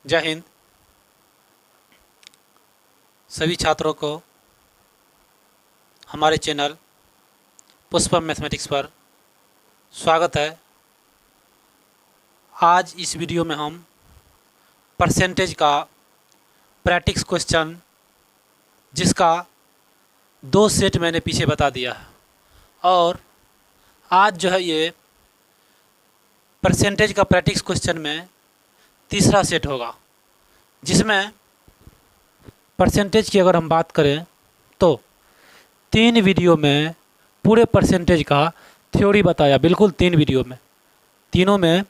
जय हिंद। सभी छात्रों को हमारे चैनल पुष्पम मैथमेटिक्स पर स्वागत है। आज इस वीडियो में हम परसेंटेज का प्रैक्टिस क्वेश्चन, जिसका 2 सेट मैंने पीछे बता दिया है, और आज जो है ये परसेंटेज का प्रैक्टिस क्वेश्चन में तीसरा सेट होगा, जिसमें परसेंटेज की अगर हम बात करें तो 3 वीडियो में पूरे परसेंटेज का थ्योरी बताया। बिल्कुल 3 वीडियो में, तीनों में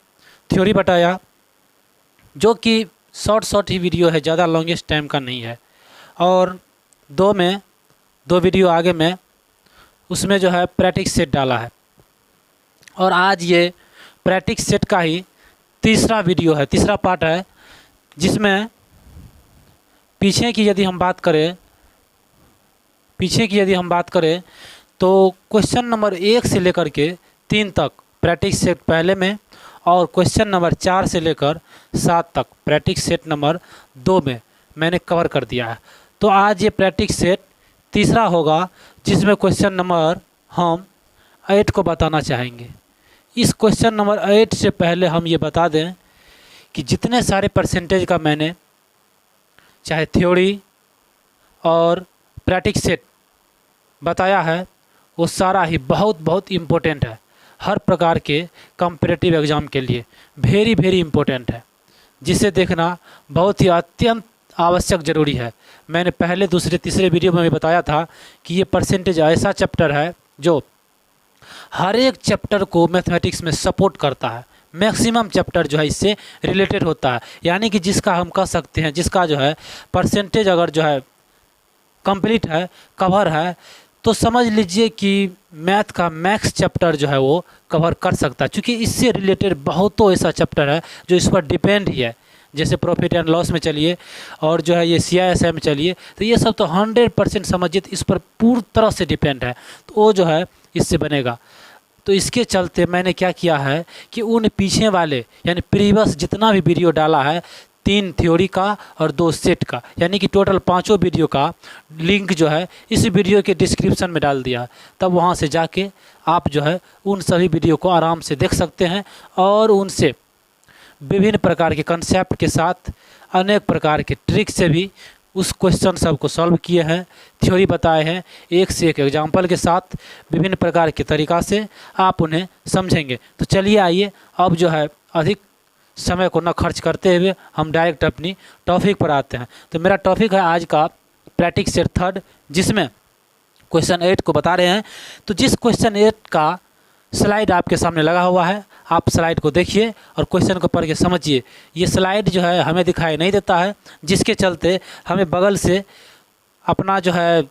थ्योरी बताया, जो कि शॉर्ट ही वीडियो है, ज़्यादा लॉन्गेस्ट टाइम का नहीं है। और 2 वीडियो आगे में उसमें जो है प्रैक्टिस सेट डाला है, और आज ये प्रैक्टिस सेट का ही तीसरा वीडियो है, तीसरा पार्ट है, जिसमें पीछे की यदि हम बात करें तो क्वेश्चन नंबर 1 से लेकर के 3 तक प्रैक्टिस सेट पहले में, और क्वेश्चन नंबर 4 से लेकर 7 तक प्रैक्टिस सेट नंबर 2 में मैंने कवर कर दिया है। तो आज ये प्रैक्टिस सेट तीसरा होगा, जिसमें क्वेश्चन नंबर हम 8 को बताना चाहेंगे। इस क्वेश्चन नंबर 8 से पहले हम ये बता दें कि जितने सारे परसेंटेज का मैंने चाहे थ्योरी और प्रैक्टिस सेट बताया है, वो सारा ही बहुत इम्पोर्टेंट है। हर प्रकार के कॉम्पिटिटिव एग्ज़ाम के लिए वेरी इम्पोर्टेंट है, जिसे देखना बहुत ही अत्यंत आवश्यक ज़रूरी है। मैंने पहले, दूसरे, तीसरे वीडियो में भी बताया था कि ये परसेंटेज ऐसा चैप्टर है जो हर एक चैप्टर को मैथमेटिक्स में सपोर्ट करता है। मैक्सिमम चैप्टर जो है इससे रिलेटेड होता है, यानी कि जिसका हम कह सकते हैं, जिसका जो है परसेंटेज अगर जो है कंप्लीट है, कवर है, तो समझ लीजिए कि मैथ का मैक्स चैप्टर जो है वो कवर कर सकता है, क्योंकि इससे रिलेटेड बहुतों ऐसा चैप्टर है जो इस पर डिपेंड ही है। जैसे प्रॉफिट एंड लॉस में चलिए, और जो है ये CISI में चलिए, तो ये सब तो 100% समझिए इस पर पूरी तरह से डिपेंड है, तो वो जो है इससे बनेगा। तो इसके चलते मैंने क्या किया है कि उन पीछे वाले, यानी प्रीवियस जितना भी वीडियो डाला है, 3 थ्योरी का और 2 सेट का, यानी कि टोटल 5 वीडियो का लिंक जो है इस वीडियो के डिस्क्रिप्शन में डाल दिया है। तब वहाँ से जाके आप जो है उन सभी वीडियो को आराम से देख सकते हैं, और उनसे विभिन्न प्रकार के कंसेप्ट के साथ, अनेक प्रकार के ट्रिक से भी उस क्वेश्चन सब को सॉल्व किए हैं, थ्योरी बताए हैं, एक से एक एग्जाम्पल के साथ, विभिन्न प्रकार के तरीक़ा से आप उन्हें समझेंगे। तो चलिए आइए, अब जो है अधिक समय को न खर्च करते हुए हम डायरेक्ट अपनी टॉपिक पर आते हैं। तो मेरा टॉपिक है आज का प्रैक्टिस सेट 3, जिसमें क्वेश्चन 8 को बता रहे हैं। तो जिस क्वेश्चन 8 का स्लाइड आपके सामने लगा हुआ है, आप स्लाइड को देखिए और क्वेश्चन को पढ़ के समझिए। ये स्लाइड जो है हमें दिखाई नहीं देता है, जिसके चलते हमें बगल से अपना जो है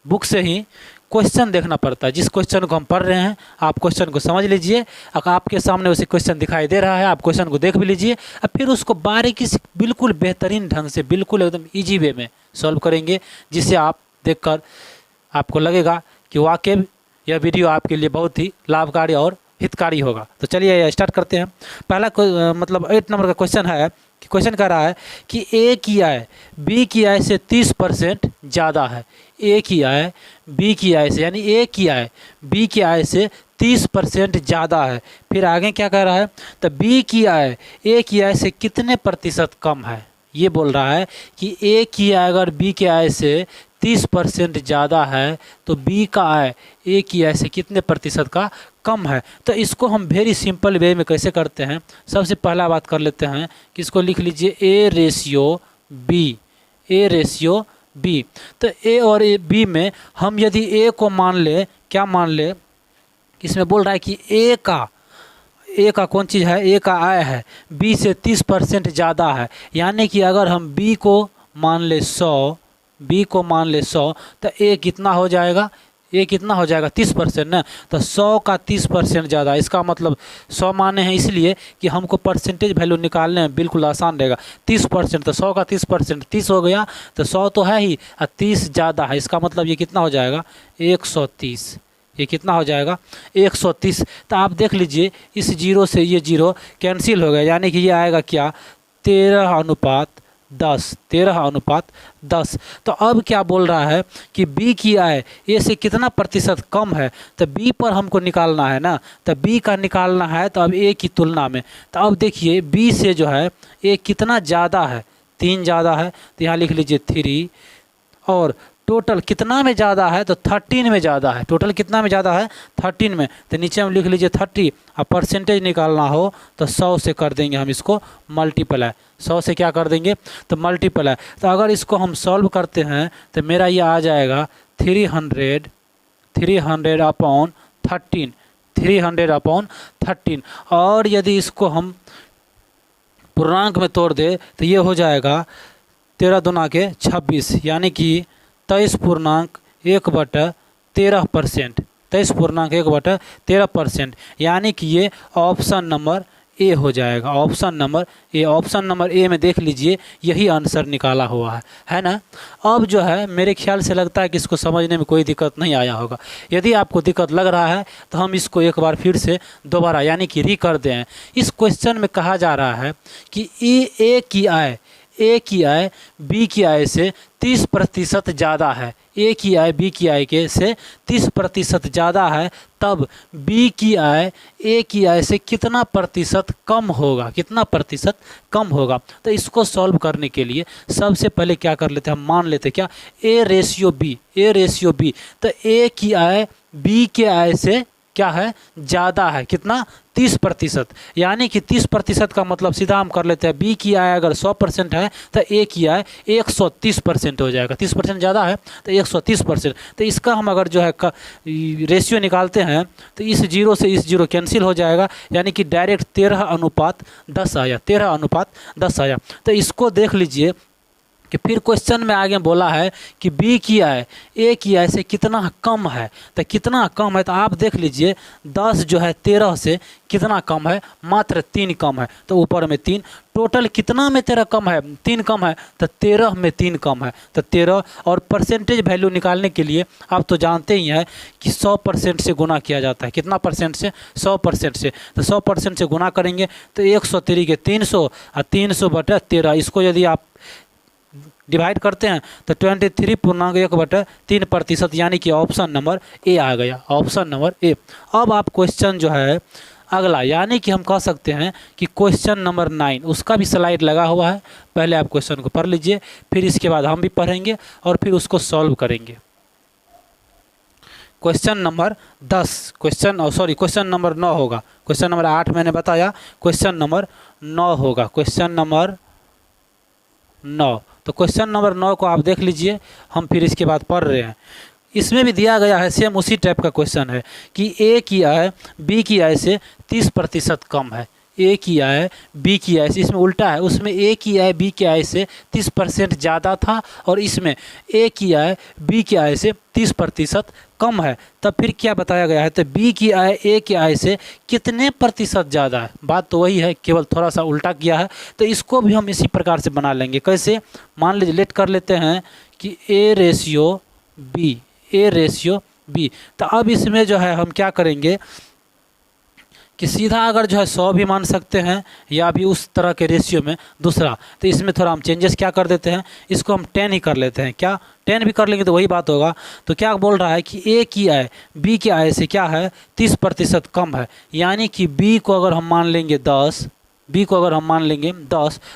बुक से ही क्वेश्चन देखना पड़ता है। जिस क्वेश्चन को हम पढ़ रहे हैं, आप क्वेश्चन को समझ लीजिए। अगर आपके सामने उसे क्वेश्चन दिखाई दे रहा है, आप क्वेश्चन को देख भी लीजिए, और फिर उसको बारीकी से, बिल्कुल बेहतरीन ढंग से, बिल्कुल एकदम ईजी वे में सॉल्व करेंगे, जिससे आप देखकर आपको लगेगा कि वाकई यह वीडियो आपके लिए बहुत ही लाभकारी और हितकारी होगा। तो चलिए स्टार्ट करते हैं। पहला मतलब 8 नंबर का क्वेश्चन है कि क्वेश्चन कह रहा है कि A की आय B की आय से 30% ज़्यादा है। A की आय B की आय से, यानी A की आय B की आय से 30% ज़्यादा है। फिर आगे क्या कह रहा है, तो B की आय A की आय से कितने प्रतिशत कम है। ये बोल रहा है कि A की आय अगर B की आय से 30% ज़्यादा है, तो B का आय A की आय से कितने प्रतिशत का कम है। तो इसको हम वेरी सिंपल वे में कैसे करते हैं, सबसे पहला बात कर लेते हैं कि इसको लिख लीजिए A रेशियो B। तो A और B में हम यदि A को मान ले, क्या मान ले, इसमें बोल रहा है कि A का कौन चीज़ है, A का आय है, B से 30% ज़्यादा है। यानी कि अगर हम B को मान ले 100, तो A कितना हो जाएगा, 30% ना। तो 100 का 30% ज़्यादा, इसका मतलब 100 माने हैं, इसलिए कि हमको परसेंटेज वैल्यू निकालने में बिल्कुल आसान रहेगा। 30%, तो 100 का 30% 30 हो गया, तो 100 तो है ही, और 30 ज़्यादा है, इसका मतलब ये कितना हो जाएगा, 130। ये कितना हो जाएगा, 130। तो आप देख लीजिए, इस जीरो से ये जीरो कैंसिल हो गया, यानी कि ये आएगा क्या, 13:10, 13:10। तो अब क्या बोल रहा है कि बी की आय ए से कितना प्रतिशत कम है, तो बी पर हमको निकालना है ना, तो बी का निकालना है तो अब ए की तुलना में। तो अब देखिए बी से जो है ए कितना ज़्यादा है, 3 ज़्यादा है, तो यहाँ लिख लीजिए 3, और टोटल कितना में ज़्यादा है तो 13 में ज़्यादा है। टोटल कितना में ज़्यादा है 13 में, तो नीचे हम लिख लीजिए 30। अब परसेंटेज निकालना हो तो 100 से कर देंगे हम इसको मल्टीप्लाई, 100 से क्या कर देंगे तो मल्टीप्लाई। तो अगर इसको हम सॉल्व करते हैं तो मेरा ये आ जाएगा 300/13, 300/13। और यदि इसको हम पूर्णांक में तोड़ दे तो ये हो जाएगा 13 दूना के 26, यानी कि 23.1/13%, 23.1/13%, यानी कि ये ऑप्शन नंबर ए हो जाएगा। Option number A, option number A में देख लीजिए यही आंसर निकाला हुआ है ना। अब जो है मेरे ख्याल से लगता है कि इसको समझने में कोई दिक्कत नहीं आया होगा। यदि आपको दिक्कत लग रहा है तो हम इसको एक बार फिर से दोबारा यानी कि री कर दें। इस क्वेश्चन में कहा जा रहा है कि ए की आय बी की आय से 30% ज़्यादा है। ए की आय बी की आय के से 30% ज़्यादा है, तब बी की आय ए की आय से कितना प्रतिशत कम होगा, कितना प्रतिशत कम होगा। तो इसको सॉल्व करने के लिए सबसे पहले क्या कर लेते हैं, हम मान लेते हैं क्या ए रेशियो बी। तो ए की आय बी के आय से क्या है ज़्यादा है, कितना 30%, यानी कि 30% का मतलब सीधा हम कर लेते हैं बी की आय अगर 100% है तो ए की आय 130% हो जाएगा। 30% ज़्यादा है तो 130%। तो इसका हम अगर जो है रेशियो निकालते हैं तो इस जीरो से इस जीरो कैंसिल हो जाएगा, यानी कि डायरेक्ट 13:10 आया, 13:10 आया। तो इसको देख लीजिए कि फिर क्वेश्चन में आगे बोला है कि बी की आय ए की आय से कितना कम है। तो कितना कम है तो आप देख लीजिए 10 जो है 13 से कितना कम है, मात्र 3 कम है। तो ऊपर में 3, टोटल कितना में 13 कम है, 3 कम है, तो 13 में 3 कम है, तो 13। और परसेंटेज वैल्यू निकालने के लिए आप तो जानते ही हैं कि 100% से गुना किया जाता है। कितना परसेंट से, 100% से। तो 100% से गुना करेंगे तो 103 के 300 और 300/13, इसको यदि आप डिवाइड करते हैं तो 23.1/3%, यानी कि ऑप्शन नंबर ए आ गया, ऑप्शन नंबर ए। अब आप क्वेश्चन जो है अगला, यानी कि हम कह सकते हैं कि क्वेश्चन नंबर 9, उसका भी स्लाइड लगा हुआ है। पहले आप क्वेश्चन को पढ़ लीजिए, फिर इसके बाद हम भी पढ़ेंगे और फिर उसको सॉल्व करेंगे। क्वेश्चन नंबर 10, क्वेश्चन नंबर 9 होगा। क्वेश्चन नंबर 8 मैंने बताया, क्वेश्चन नंबर 9 होगा, क्वेश्चन नंबर 9। तो क्वेश्चन नंबर 9 को आप देख लीजिए, हम फिर इसके बाद पढ़ रहे हैं। इसमें भी दिया गया है सेम उसी टाइप का क्वेश्चन है कि ए की आय बी की आय से 30% कम है। ए की आय बी की आय से, इसमें उल्टा है, उसमें ए की आय बी की आय से 30% ज़्यादा था और इसमें ए की आय बी की आय से 30% कम है। तब फिर क्या बताया गया है, तो बी की आय ए की आय से कितने प्रतिशत ज़्यादा है। बात तो वही है, केवल थोड़ा सा उल्टा किया है। तो इसको भी हम इसी प्रकार से बना लेंगे। कैसे, मान लीजिए लेट कर लेते हैं कि ए रेशियो बी। तो अब इसमें जो है हम क्या करेंगे कि सीधा अगर जो है 100 भी मान सकते हैं या भी उस तरह के रेशियो में दूसरा। तो इसमें थोड़ा हम चेंजेस क्या कर देते हैं, इसको हम 10 ही कर लेते हैं। क्या 10 भी कर लेंगे तो वही बात होगा। तो क्या बोल रहा है कि ए की आय बी की आय से क्या है 30% कम है, यानी कि बी को अगर हम मान लेंगे 10,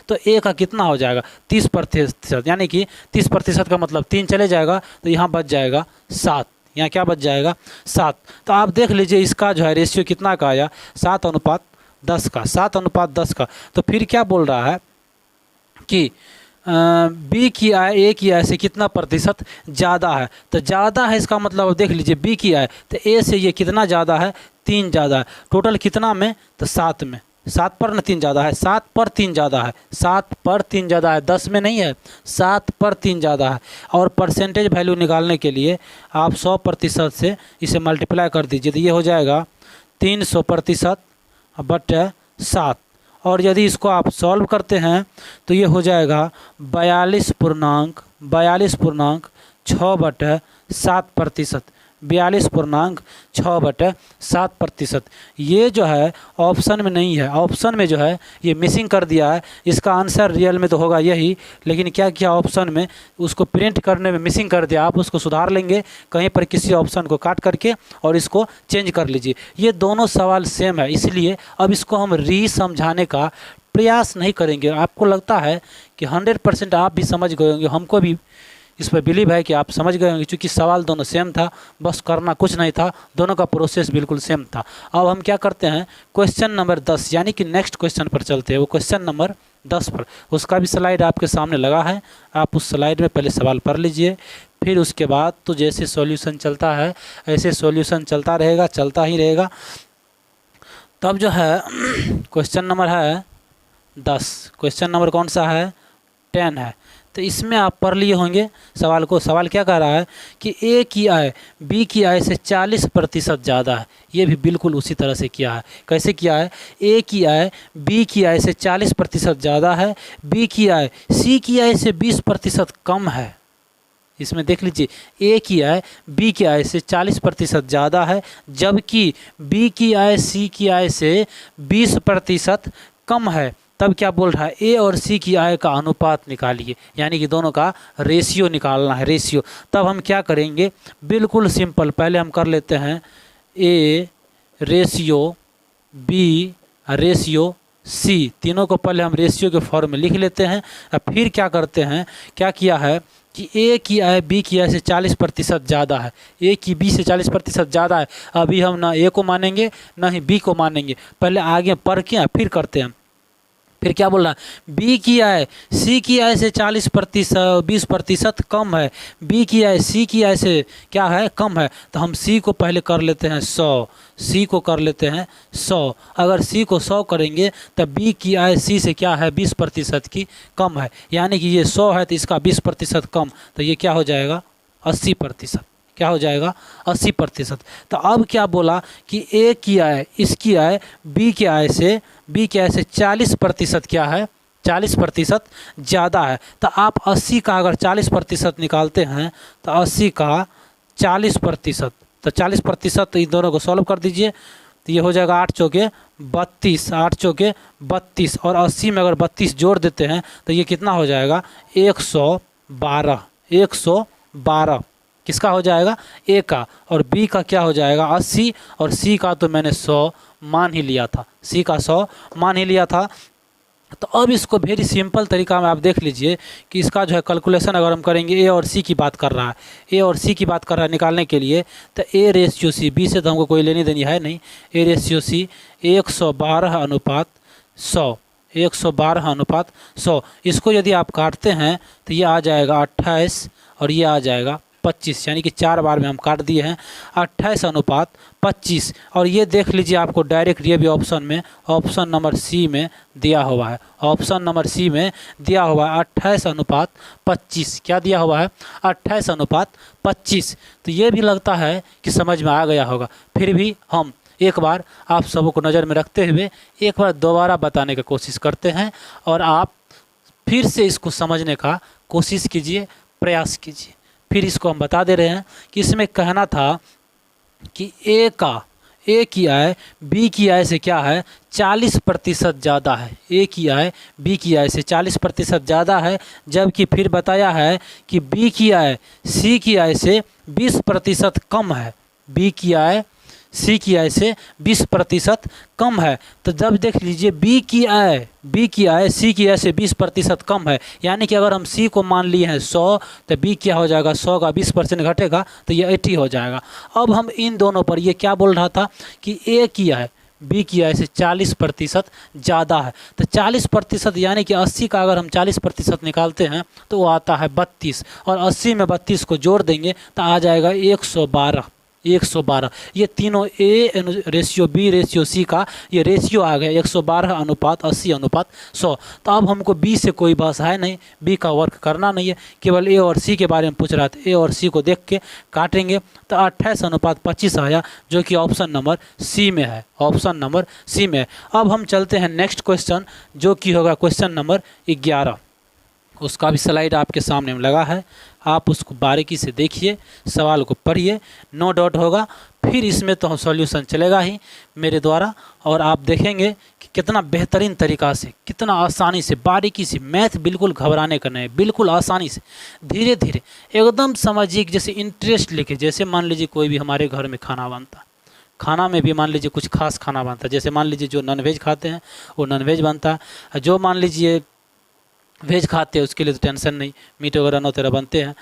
तो ए का कितना हो जाएगा 30%, यानी कि 30% का मतलब 3 चले जाएगा तो यहाँ बच जाएगा 7। यहाँ क्या बच जाएगा 7। तो आप देख लीजिए इसका जो है रेशियो कितना का आया 7:10 का, 7:10 का। तो फिर क्या बोल रहा है कि बी की आय ए की आय से कितना प्रतिशत ज़्यादा है। तो ज़्यादा है इसका मतलब अब देख लीजिए बी की आय, तो ए से ये कितना ज़्यादा है 3 ज़्यादा है। टोटल कितना में, तो 7 में, 7 पर न 3 ज़्यादा है, 7 पर 3 ज़्यादा है, 7 पर 3 ज़्यादा है, 10 में नहीं है, 7 पर 3 ज़्यादा है। और परसेंटेज वैल्यू निकालने के लिए आप 100% से इसे मल्टीप्लाई कर दीजिए, तो ये हो जाएगा 300%/7। और यदि इसको आप सॉल्व करते हैं तो ये हो जाएगा 42.6/7%। 42.6/7%। ये जो है ऑप्शन में नहीं है, ऑप्शन में जो है ये मिसिंग कर दिया है। इसका आंसर रियल में तो होगा यही, लेकिन क्या किया ऑप्शन में, उसको प्रिंट करने में मिसिंग कर दिया। आप उसको सुधार लेंगे कहीं पर किसी ऑप्शन को काट करके और इसको चेंज कर लीजिए। ये दोनों सवाल सेम है, इसलिए अब इसको हम समझाने का प्रयास नहीं करेंगे। आपको लगता है कि 100% आप भी समझ गए होंगे, हमको भी इस पर बिलीव है कि आप समझ गए होंगे, क्योंकि सवाल दोनों सेम था, बस करना कुछ नहीं था, दोनों का प्रोसेस बिल्कुल सेम था। अब हम क्या करते हैं, क्वेश्चन नंबर 10 यानी कि नेक्स्ट क्वेश्चन पर चलते हैं। वो क्वेश्चन नंबर 10 पर, उसका भी स्लाइड आपके सामने लगा है, आप उस स्लाइड में पहले सवाल पढ़ लीजिए, फिर उसके बाद तो जैसे सॉल्यूशन चलता है ऐसे सॉल्यूशन चलता रहेगा, चलता ही रहेगा। तब जो है क्वेश्चन नंबर है 10, क्वेश्चन नंबर कौन सा है, 10 है। तो इसमें आप पढ़ लिए होंगे सवाल को। सवाल क्या कह रहा है कि ए की आय बी की आय से 40% ज़्यादा है। ये भी बिल्कुल उसी तरह से किया है। कैसे किया है, ए की आय बी की आय से 40% ज़्यादा है, बी की आय सी की आय से 20% कम है। इसमें देख लीजिए, ए की आय बी की आय से 40% ज़्यादा है, जबकि बी की आय सी की आय से 20% कम है। तब क्या बोल रहा है, ए और सी की आय का अनुपात निकालिए, यानी कि दोनों का रेशियो निकालना है, रेशियो। तब हम क्या करेंगे, बिल्कुल सिंपल, पहले हम कर लेते हैं A ratio B ratio C, तीनों को पहले हम रेशियो के फॉर्म में लिख लेते हैं। और फिर क्या करते हैं, क्या किया है कि ए की आय बी की आय से 40% ज़्यादा है, ए की बी से 40% ज़्यादा है। अभी हम ना ए को मानेंगे ना ही बी को मानेंगे, पहले आगे पढ़ के फिर करते हैं। फिर क्या बोल रहा है, बी की आय सी की आय से 20% कम है, बी की आय सी की आय से क्या है, कम है। तो हम सी को पहले कर लेते हैं 100, सी को कर लेते हैं 100। अगर सी को 100 करेंगे तब बी की आय सी से क्या है, 20% की कम है, यानी कि ये 100 है तो इसका 20% कम, तो ये क्या हो जाएगा 80%। क्या हो जाएगा 80%। तो अब क्या बोला कि ए की आय इसकी आय बी की आय से 40% क्या है, 40% ज़्यादा है। तो आप 80 का अगर 40% निकालते हैं तो 80 का 40%, तो 40%, तो इन दोनों को सॉल्व कर दीजिए। तो ये हो जाएगा 8 चौके 32, 8 चौके 32, और 80 में अगर 32 जोड़ देते हैं तो ये कितना हो जाएगा 112, 112 किसका हो जाएगा, ए का, और बी का क्या हो जाएगा 80, और सी का तो मैंने 100 मान ही लिया था, सी का 100 मान ही लिया था। तो अब इसको वेरी सिंपल तरीका में आप देख लीजिए कि इसका जो है कैलकुलेशन अगर हम करेंगे, ए और सी की बात कर रहा है, ए और सी की बात कर रहा है निकालने के लिए, तो ए रेशियो सी, बी से तो हमको कोई लेनी देनी है नहीं, ए रेशियो सी 112/100, 112/100। इसको यदि आप काटते हैं तो ये आ जाएगा 28 और ये आ जाएगा 25, यानी कि 4 बार में हम काट दिए हैं 28/25। और ये देख लीजिए, आपको डायरेक्ट ये भी ऑप्शन में, ऑप्शन नंबर सी में दिया हुआ है, ऑप्शन नंबर सी में दिया हुआ है 28/25। क्या दिया हुआ है 28/25। तो ये भी लगता है कि समझ में आ गया होगा। फिर भी हम एक बार आप सबको नज़र में रखते हुए एक बार दोबारा बताने की कोशिश करते हैं, और आप फिर से इसको समझने का कोशिश कीजिए, प्रयास कीजिए। फिर इसको हम बता दे रहे हैं कि इसमें कहना था कि ए की आय बी की आय से क्या है 40% ज़्यादा है, ए की आय बी की आय से 40% ज़्यादा है, जबकि फिर बताया है कि बी की आय सी की आय से 20% कम है, बी की आय सी की आय से 20% कम है। तो जब देख लीजिए बी की आय सी की आय से 20% कम है, यानी कि अगर हम सी को मान लिए हैं 100 तो बी क्या हो जाएगा, 100 का 20% घटेगा तो ये 80 हो जाएगा। अब हम इन दोनों पर, ये क्या बोल रहा था कि ए की आय बी की आय से 40% ज़्यादा है, तो 40% यानी कि 80 का अगर हम 40% निकालते हैं तो वो आता है 32, और 80 में 32 को जोड़ देंगे तो आ जाएगा 112। 112 ये तीनों A ratio B ratio C का ये रेशियो आ गया 112/80/100। तो अब हमको बी से कोई बहस है नहीं, बी का वर्क करना नहीं है, केवल ए और सी के बारे में पूछ रहा था। ए और सी को देख के काटेंगे तो 28/25 आया, जो कि ऑप्शन नंबर सी में है, ऑप्शन नंबर सी में है। अब हम चलते हैं नेक्स्ट क्वेश्चन, जो कि होगा क्वेश्चन नंबर 11। उसका भी स्लाइड आपके सामने में लगा है, आप उसको बारीकी से देखिए, सवाल को पढ़िए, नो डाउट होगा। फिर इसमें तो सॉल्यूशन चलेगा ही मेरे द्वारा, और आप देखेंगे कि कितना बेहतरीन तरीक़ा से, कितना आसानी से, बारीकी से, मैथ बिल्कुल घबराने का नहीं, बिल्कुल आसानी से धीरे धीरे एकदम समझिए कि जैसे इंटरेस्ट लेके, जैसे मान लीजिए कोई भी हमारे घर में खाना बनता, खाना में भी मान लीजिए कुछ खास खाना बनता है, जैसे मान लीजिए जो नॉनवेज खाते हैं वो नॉनवेज बनता है, जो मान लीजिए वेज खाते हैं उसके लिए तो टेंशन नहीं, मीट वगैरह नौ तरह बनते हैं।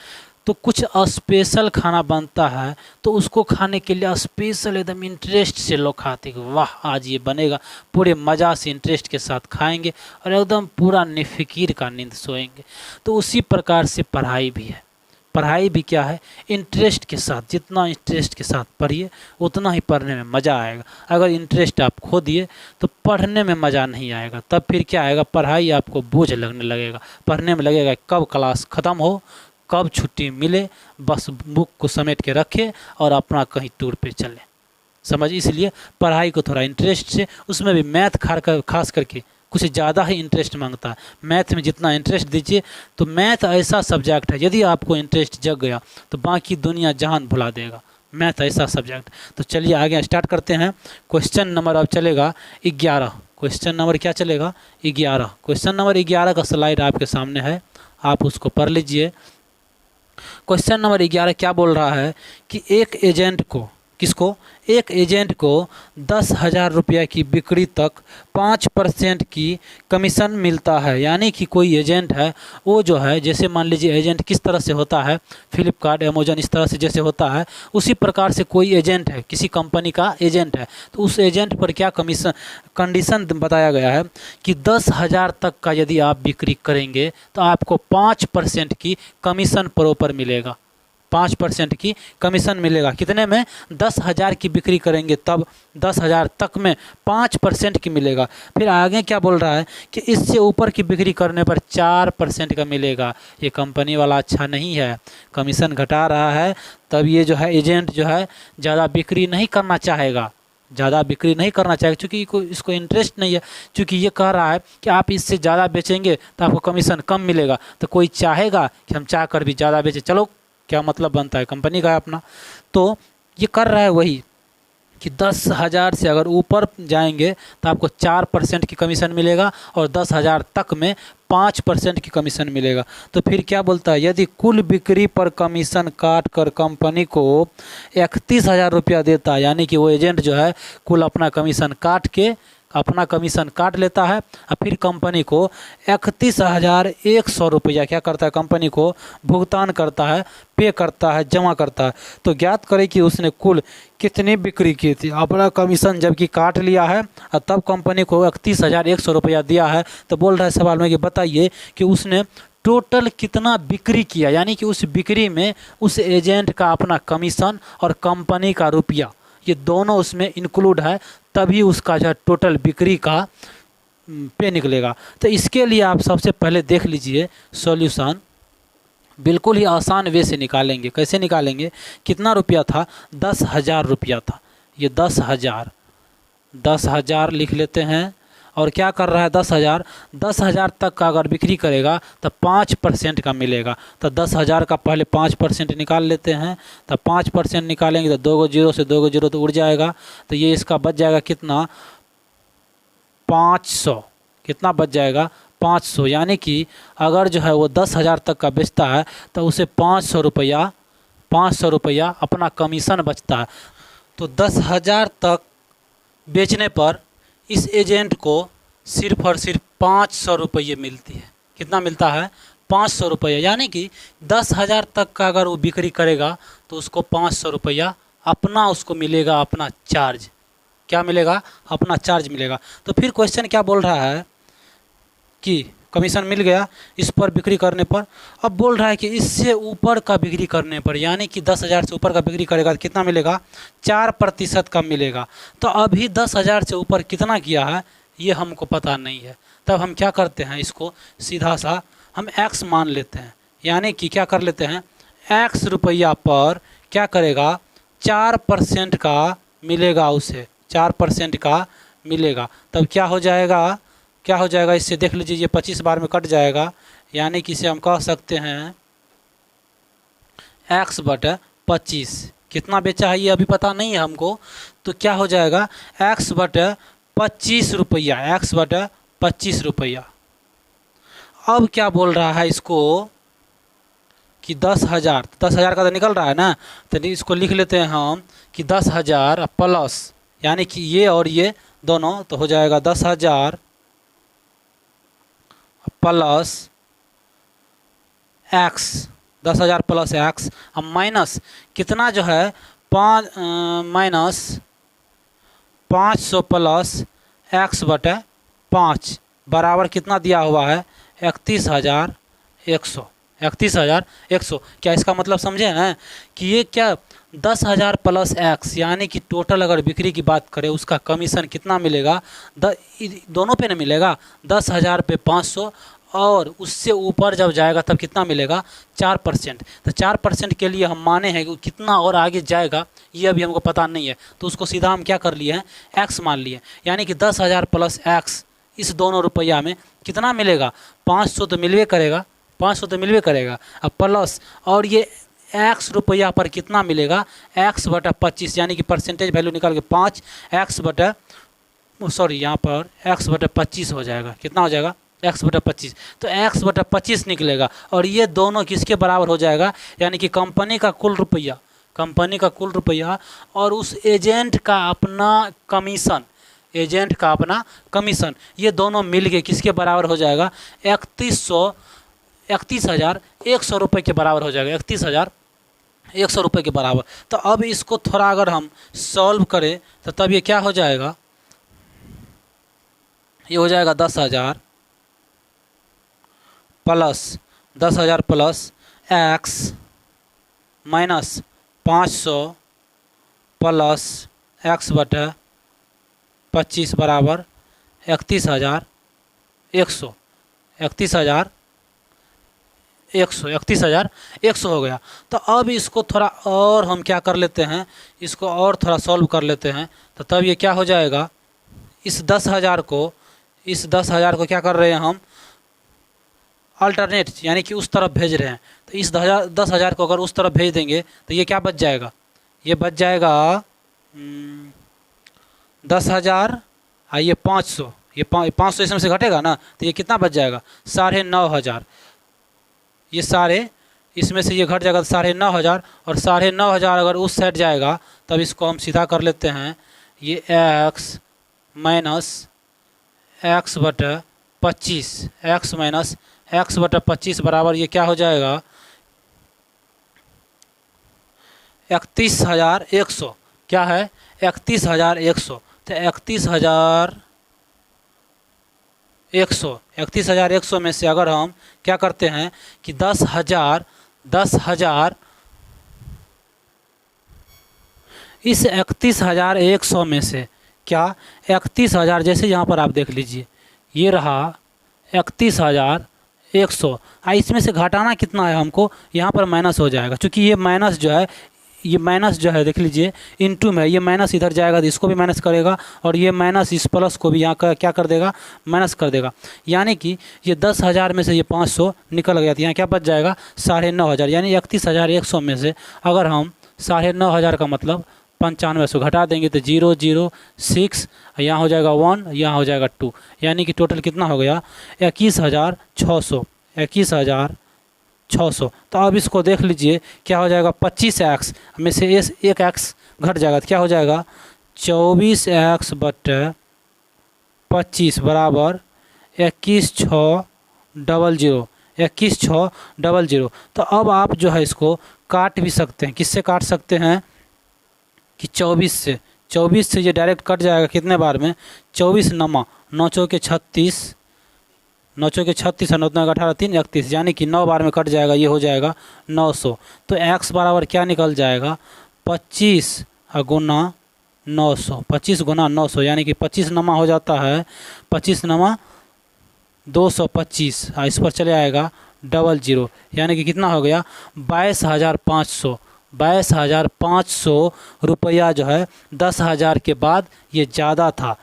तो कुछ स्पेशल खाना बनता है तो उसको खाने के लिए स्पेशल एकदम इंटरेस्ट से लोग खाते हैं कि वाह आज ये बनेगा, पूरे मज़ा से इंटरेस्ट के साथ खाएंगे और एकदम पूरा निफिकीर का नींद सोएंगे। तो उसी प्रकार से पढ़ाई भी है, पढ़ाई भी क्या है, इंटरेस्ट के साथ, जितना इंटरेस्ट के साथ पढ़िए उतना ही पढ़ने में मज़ा आएगा। अगर इंटरेस्ट आप खो दिए तो पढ़ने में मज़ा नहीं आएगा, तब फिर क्या आएगा, पढ़ाई आपको बोझ लगने लगेगा, पढ़ने में लगेगा कब क्लास ख़त्म हो, कब छुट्टी मिले, बस बुक को समेट के रखे और अपना कहीं टूर पे चले, समझ। इसलिए पढ़ाई को थोड़ा इंटरेस्ट से, उसमें भी मैथ खास करके कुछ ज़्यादा ही इंटरेस्ट मांगता है। मैथ में जितना इंटरेस्ट दीजिए, तो मैथ ऐसा सब्जेक्ट है यदि आपको इंटरेस्ट जग गया तो बाकी दुनिया जहान भुला देगा, मैथ ऐसा सब्जेक्ट। तो चलिए आगे स्टार्ट करते हैं। क्वेश्चन नंबर अब चलेगा 11। क्वेश्चन नंबर क्या चलेगा, 11। क्वेश्चन नंबर 11 का स्लाइड आपके सामने है, आप उसको पढ़ लीजिए। क्वेश्चन नंबर 11 क्या बोल रहा है कि एक एजेंट को, किसको, एक एजेंट को 10,000 रुपया की बिक्री तक 5% की कमीशन मिलता है। यानी कि कोई एजेंट है, वो जो है, जैसे मान लीजिए एजेंट किस तरह से होता है, फ्लिपकार्ट, अमेजन, इस तरह से जैसे होता है, उसी प्रकार से कोई एजेंट है, किसी कंपनी का एजेंट है, तो उस एजेंट पर क्या कमीशन, कंडीशन बताया गया है कि 10,000 तक का यदि आप बिक्री करेंगे तो आपको 5% की कमीशन प्रॉपर मिलेगा, 5% की कमीशन मिलेगा। कितने में, 10,000 की बिक्री करेंगे तब 10,000 तक में 5% की मिलेगा। फिर आगे क्या बोल रहा है कि इससे ऊपर की बिक्री करने पर 4% का मिलेगा। ये कंपनी वाला अच्छा नहीं है, कमीशन घटा रहा है, तब ये जो है एजेंट जो है ज़्यादा बिक्री नहीं करना चाहेगा, ज़्यादा बिक्री नहीं करना चाहेगा, क्योंकि इसको इंटरेस्ट नहीं है, क्योंकि ये कह रहा है कि आप इससे ज़्यादा बेचेंगे तो आपको कमीशन कम मिलेगा। तो कोई चाहेगा कि हम चाह कर भी ज़्यादा बेचें, चलो क्या मतलब बनता है, कंपनी का है अपना। तो ये कर रहा है वही कि 10,000 से अगर ऊपर जाएंगे तो आपको 4% की कमीशन मिलेगा और 10,000 तक में 5% की कमीशन मिलेगा। तो फिर क्या बोलता है, यदि कुल बिक्री पर कमीशन काट कर कंपनी को 31,000 रुपया देता है, यानी कि वो एजेंट जो है कुल अपना कमीशन काट के, अपना कमीशन काट लेता है और फिर कंपनी को 31,100 रुपया क्या करता है, कंपनी को भुगतान करता है, पे करता है, जमा करता है। तो ज्ञात करें कि उसने कुल कितनी बिक्री की थी, अपना कमीशन जबकि काट लिया है और तब कंपनी को 31,100 रुपया दिया है। तो बोल रहा है सवाल में कि बताइए कि उसने टोटल कितना बिक्री किया, यानी कि उस बिक्री में उस एजेंट का अपना कमीशन और कंपनी का रुपया, ये दोनों उसमें इंक्लूड है, तभी उसका जो टोटल बिक्री का पे निकलेगा। तो इसके लिए आप सबसे पहले देख लीजिए सॉल्यूशन, बिल्कुल ही आसान वे से निकालेंगे। कैसे निकालेंगे, कितना रुपया था, 10,000 रुपया था, ये 10,000 लिख लेते हैं। और क्या कर रहा है, 10,000 तक का अगर बिक्री करेगा तो 5% का मिलेगा। तो 10,000 का पहले 5% निकाल लेते हैं। तो 5% निकालेंगे तो 2 जीरो से 2 जीरो तो उड़ जाएगा, तो ये इसका बच जाएगा कितना, 500। कितना बच जाएगा, 500। यानी कि अगर जो है वो 10,000 तक का बेचता है तो उसे 500 रुपया अपना कमीशन बचता है। तो 10,000 तक बेचने पर इस एजेंट को सिर्फ और सिर्फ 500 रुपये मिलती है। कितना मिलता है, 500 रुपये। यानी कि 10,000 तक का अगर वो बिक्री करेगा तो उसको 500 रुपया अपना उसको मिलेगा, अपना चार्ज। क्या मिलेगा, अपना चार्ज मिलेगा। तो फिर क्वेश्चन क्या बोल रहा है कि कमीशन मिल गया इस पर बिक्री करने पर। अब बोल रहा है कि इससे ऊपर का बिक्री करने पर, यानी कि 10,000 से ऊपर का बिक्री करेगा तो कितना मिलेगा, 4% का मिलेगा। तो अभी 10,000 से ऊपर कितना किया है ये हमको पता नहीं है। तब हम क्या करते हैं, इसको सीधा सा हम x मान लेते हैं। यानी कि क्या कर लेते हैं, x रुपया पर क्या करेगा, 4% का मिलेगा, उसे 4% का मिलेगा। तब क्या हो जाएगा, क्या हो जाएगा, इससे देख लीजिए ये 25 बार में कट जाएगा, यानी कि इसे हम कह सकते हैं x/25। कितना बेचा है ये अभी पता नहीं है हमको, तो क्या हो जाएगा x/25 रुपया, x/25 रुपया। अब क्या बोल रहा है इसको कि 10,000, 10,000 का तो निकल रहा है ना, तो इसको लिख लेते हैं हम कि 10,000 प्लस, यानी कि ये और ये दोनों, तो हो जाएगा 10,000 प्लस x, 10,000 प्लस x, अब माइनस कितना जो है माइनस 500 प्लस x/5 बराबर कितना दिया हुआ है 31,100, 31,100। क्या इसका मतलब समझे हैं कि ये क्या 10,000 प्लस x, यानी कि टोटल अगर बिक्री की बात करें उसका कमीशन कितना मिलेगा, दोनों पे ना मिलेगा, 10,000 पे 500, और उससे ऊपर जब जाएगा तब कितना मिलेगा 4%। तो 4% के लिए हम माने हैं कि कितना और आगे जाएगा ये अभी हमको पता नहीं है, तो उसको सीधा हम क्या कर लिए हैं x मान लिए, यानी कि 10,000 प्लस x, इस दोनों रुपया में कितना मिलेगा 500 तो मिलवे करेगा, 500 तो मिलवे करेगा, अब प्लस और ये x रुपया पर कितना मिलेगा x/25, यानी कि परसेंटेज वैल्यू निकाल के 5 यहाँ पर x/25 हो जाएगा, कितना हो जाएगा x/25, तो x/25 निकलेगा, और ये दोनों किसके बराबर हो जाएगा, यानी कि कंपनी का कुल रुपया, कंपनी का कुल रुपया और उस एजेंट का अपना कमीशन, एजेंट का अपना कमीशन, ये दोनों मिल के किसके बराबर हो जाएगा 31,100 रुपये के बराबर हो जाएगा, 31,100 रुपये के बराबर। तो अब इसको थोड़ा अगर हम सॉल्व करें तो तब ये क्या हो जाएगा, ये हो जाएगा 10,000 plus x minus 500 plus x/25 बराबर 31,100, 31,100 हो गया। तो अब इसको थोड़ा और हम क्या कर लेते हैं, इसको और थोड़ा सॉल्व कर लेते हैं, तो तब ये क्या हो जाएगा, इस 10,000 को क्या कर रहे हैं हम अल्टरनेट, यानी कि उस तरफ भेज रहे हैं, तो इस 10,000 को अगर उस तरफ भेज देंगे तो ये क्या बच जाएगा, ये बच जाएगा 10,000, ये 500, ये 500 इसमें से घटेगा ना, तो ये कितना बच जाएगा 9,500, ये सारे इसमें से ये घट जाएगा 9,500, और 9,500 अगर उस साइड जाएगा तब इसको हम सीधा कर लेते हैं, ये x minus x/25, x minus x/25 बराबर ये क्या हो जाएगा 31,100, क्या है 31,100, तो 31,100 में से अगर हम क्या करते हैं कि 10,000 इस 31,100 में से क्या 31,000, जैसे यहाँ पर आप देख लीजिए ये रहा 31,100, इसमें से घटाना कितना है हमको, यहाँ पर माइनस हो जाएगा, क्योंकि ये माइनस जो है देख लीजिए इनटू में, ये माइनस इधर जाएगा तो इसको भी माइनस करेगा, और ये माइनस इस प्लस को भी यहाँ का क्या कर देगा माइनस कर देगा, यानी कि ये 10,000 में से ये 500 निकल गया, तो यहाँ क्या बच जाएगा 9,500, यानी 31,100 में से अगर हम 9,500 का मतलब 95 घटा देंगे तो 006, यहाँ हो जाएगा 1, यहाँ हो जाएगा 2, यानी कि टोटल कितना हो गया 21,600, 21,600। तो अब इसको देख लीजिए क्या हो जाएगा 25x में से एक x घट जाएगा, तो क्या हो जाएगा 24x/25 बराबर 21,600, 21,600। तो अब आप जो है इसको काट भी सकते हैं, किससे काट सकते हैं कि 24 से ये डायरेक्ट कट जाएगा कितने बार में 24 नमा 9 चौके 36, 9 चौके 36 और 9 का 18 3 31, यानी कि 9 बार में कट जाएगा, ये हो जाएगा 900। तो x बराबर क्या निकल जाएगा 25 गुना 900, 25 गुना 900, यानी कि 25 नमा हो जाता है 25 नमा 225, इस पर चले आएगा 00, यानी कि कितना हो गया 22,500, 22,500 रुपया जो है 10,000 के बाद ये ज़्यादा था,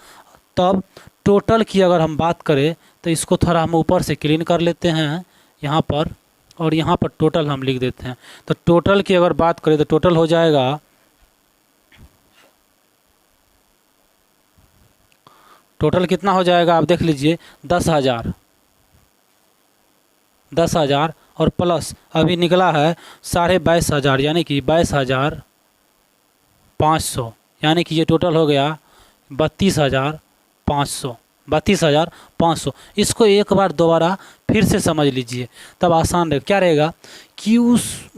तब टोटल की अगर हम बात करें तो इसको थोड़ा हम ऊपर से क्लीन कर लेते हैं यहाँ पर, और यहाँ पर टोटल हम लिख देते हैं। तो टोटल की अगर बात करें तो टोटल हो जाएगा, टोटल कितना हो जाएगा आप देख लीजिए, 10,000, 10,000 और प्लस अभी निकला है 22,500 यानी कि 22,500, यानी कि ये टोटल हो गया 32,500, 32,500। इसको एक बार दोबारा फिर से समझ लीजिए तब आसान रहेगा। क्या रहेगा कि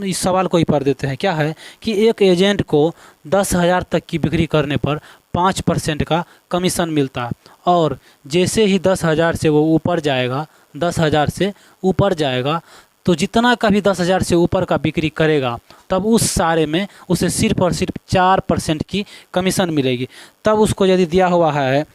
इस सवाल को ही पढ़ देते हैं। क्या है कि एक एजेंट को 10,000 तक की बिक्री करने पर 5% का कमीशन मिलता है, और जैसे ही 10,000 से वो ऊपर जाएगा, 10,000 से ऊपर जाएगा तो जितना का भी 10,000 से ऊपर का बिक्री करेगा तब उस सारे में उसे सिर्फ और सिर्फ 4% की कमीशन मिलेगी। तब उसको यदि दिया हुआ है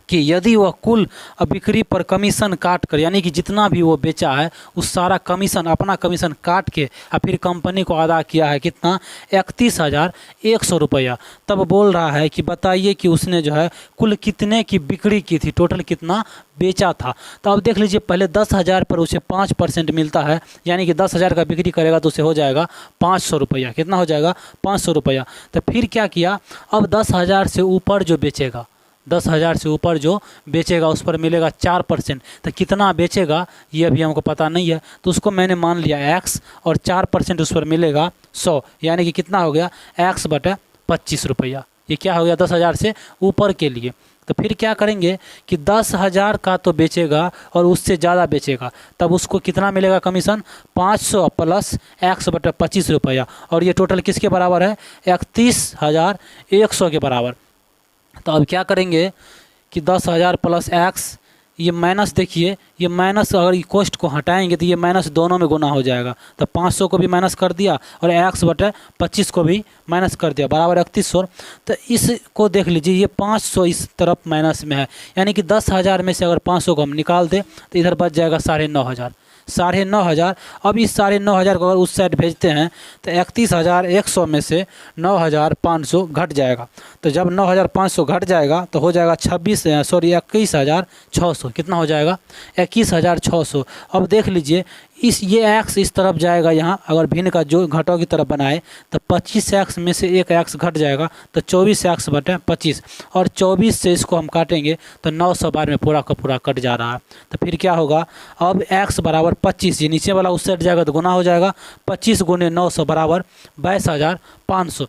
कि यदि वह कुल बिक्री पर कमीशन काट कर, यानी कि जितना भी वो बेचा है उस सारा कमीशन, अपना कमीशन काट के और फिर कंपनी को अदा किया है कितना, 31,100 रुपया, तब बोल रहा है कि बताइए कि उसने जो है कुल कितने की बिक्री की थी, टोटल कितना बेचा था। तो अब देख लीजिए पहले 10,000 पर उसे 5% मिलता है, यानी कि 10,000 का बिक्री करेगा तो उसे हो जाएगा 500 रुपया। कितना हो जाएगा, 500 रुपया। तो फिर क्या किया, अब 10,000 से ऊपर जो बेचेगा, 10,000 से ऊपर जो बेचेगा उस पर मिलेगा 4%। तो कितना बेचेगा ये अभी हमको पता नहीं है, तो उसको मैंने मान लिया x, और 4% उस पर मिलेगा 100, यानी कि कितना हो गया x/25 रुपया। ये क्या हो गया 10,000 से ऊपर के लिए। तो फिर क्या करेंगे कि 10,000 का तो बेचेगा और उससे ज़्यादा बेचेगा, तब उसको कितना मिलेगा कमीशन, 500 प्लस x/25 रुपया, और ये टोटल किसके बराबर है, 31,100 के बराबर। तो अब क्या करेंगे कि 10,000 प्लस x, ये माइनस, देखिए ये माइनस अगर कॉस्ट को हटाएंगे तो ये माइनस दोनों में गुना हो जाएगा। तो 500 को भी माइनस कर दिया और x/25 को भी माइनस कर दिया, बराबर 3100। तो इसको देख लीजिए, ये 500 इस तरफ माइनस में है, यानी कि 10,000 में से अगर 500 को हम निकाल दें तो इधर बच जाएगा 9,500, 9,500। अब इस 9,500 को अगर उस साइड भेजते हैं तो 31,100 में से 9,500 घट जाएगा। तो जब 9,500 घट जाएगा तो हो जाएगा 21,600। कितना हो जाएगा, 21,600। अब देख लीजिए ये x इस तरफ जाएगा, यहाँ अगर भिन्न का जो घटों की तरफ बनाए तो 25x में से एक x घट जाएगा, तो 24x/25, और 24 से इसको हम काटेंगे तो 900 बार में पूरा का पूरा कट जा रहा है। तो फिर क्या होगा, अब x बराबर 25, ये नीचे वाला उस साइड जाएगा तो गुना हो जाएगा, 25 गुने 900 बराबर 22,500।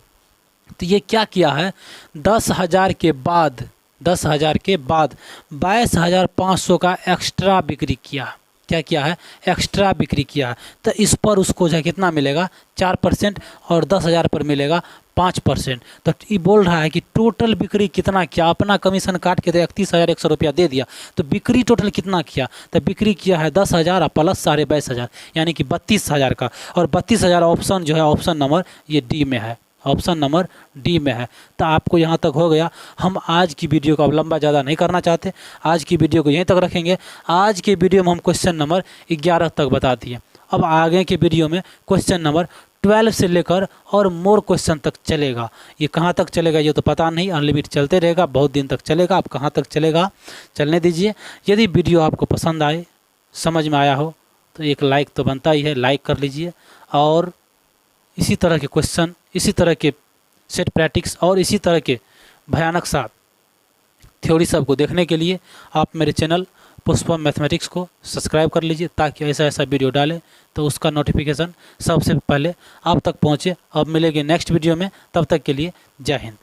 तो ये क्या किया है, 10,000 के बाद 22,500 का एक्स्ट्रा बिक्री किया। क्या किया है, एक्स्ट्रा बिक्री किया है। तो इस पर उसको जो है कितना मिलेगा, 4%, और 10,000 पर मिलेगा 5%। तो ये बोल रहा है कि टोटल बिक्री कितना किया, अपना कमीशन काट के तो 31,100 रुपया दे दिया, तो बिक्री टोटल कितना किया, तो बिक्री किया है 10,000 प्लस 22,500, यानी कि 32,000 का। और 32,000 ऑप्शन जो है, ऑप्शन नंबर ये डी में है, ऑप्शन नंबर डी में है। तो आपको यहाँ तक हो गया। हम आज की वीडियो को अब लंबा ज़्यादा नहीं करना चाहते, आज की वीडियो को यहीं तक रखेंगे। आज के वीडियो में हम क्वेश्चन नंबर 11 तक बता दिए। अब आगे के वीडियो में क्वेश्चन नंबर 12 से लेकर और मोर क्वेश्चन तक चलेगा। ये कहाँ तक चलेगा ये तो पता नहीं, अनलिमिटेड चलते रहेगा, बहुत दिन तक चलेगा। अब कहाँ तक चलेगा चलने दीजिए। यदि वीडियो आपको पसंद आए, समझ में आया हो, तो एक लाइक तो बनता ही है, लाइक कर लीजिए। और इसी तरह के क्वेश्चन, इसी तरह के सेट प्रैक्टिस और इसी तरह के भयानक सा थ्योरी सब को देखने के लिए आप मेरे चैनल पुष्पम मैथमेटिक्स को सब्सक्राइब कर लीजिए, ताकि ऐसा वीडियो डालें तो उसका नोटिफिकेशन सबसे पहले आप तक पहुंचे। अब मिलेंगे नेक्स्ट वीडियो में, तब तक के लिए जय हिंद।